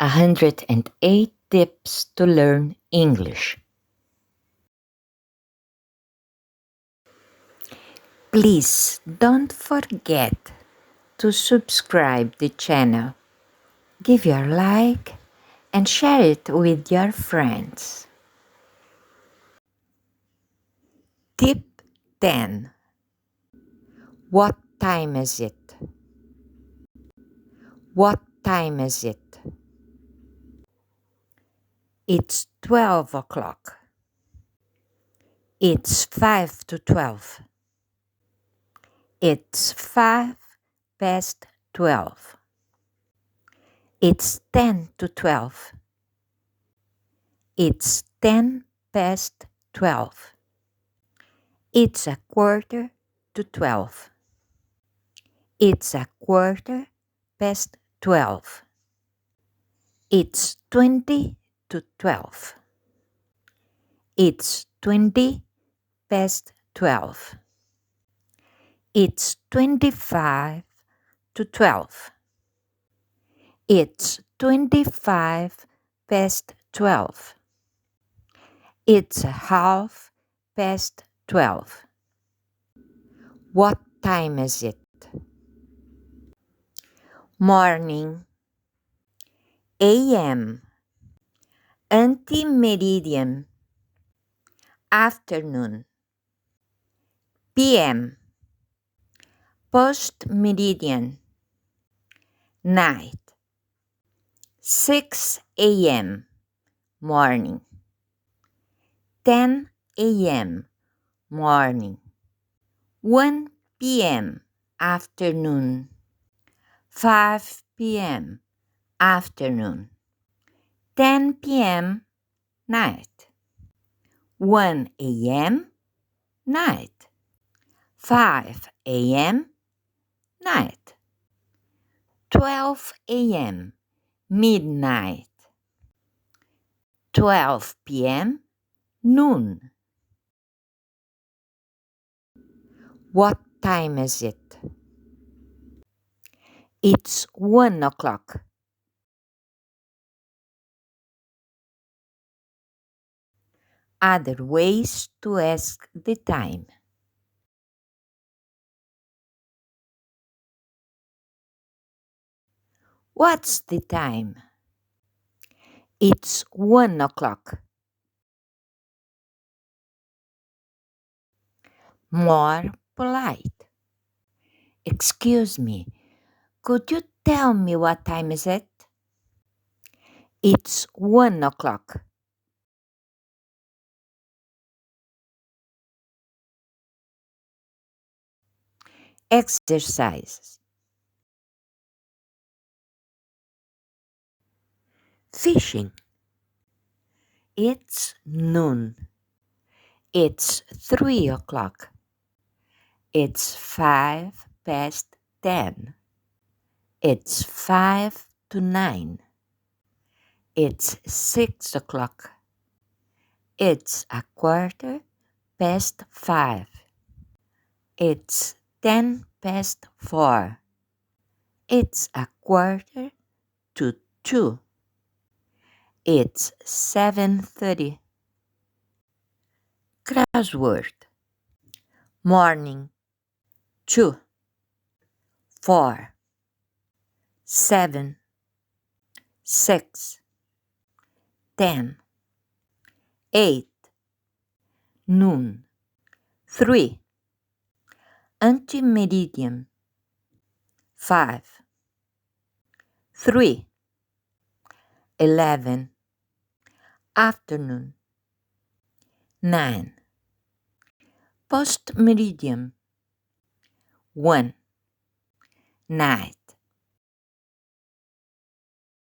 108 Tips to Learn English. Please don't forget to subscribe the channel, give your like, and share it with your friends. Tip 10. What time is it? What time is it? It's 12 o'clock. It's 5 to 12. It's 5 past 12. It's 10 to 12. It's 10 past 12. It's a quarter to 12. It's a quarter past 12. It's 20 to 12. It's 20 past 12. It's 25 to 12. It's 25 past 12. It's a half past 12. What time is it? Morning, AM, anti-meridian, afternoon, PM, post-meridian, night, 6 AM, morning, 10 AM, morning, 1 PM, afternoon, 5 PM, afternoon, 10 PM, night, 1 AM, night, 5 AM, night, 12 AM, midnight, 12 PM, noon. What time is it? It's 1 o'clock. Other ways to ask the time. What's the time? It's 1 o'clock. More polite. Excuse me, could you tell me what time is it? It's 1 o'clock. Exercises. Fishing. It's noon. It's 3 o'clock. It's 5 past 10. It's 5 to 9. It's 6 o'clock. It's a quarter past 5. It's 10 past 4. It's a quarter to 2. It's 7:30. Crossword. Morning, 2, 4, 7, 6, 10, 8, noon, 3, anti-meridian, 5, 3, 11, afternoon, 9, post-meridian, 1, night,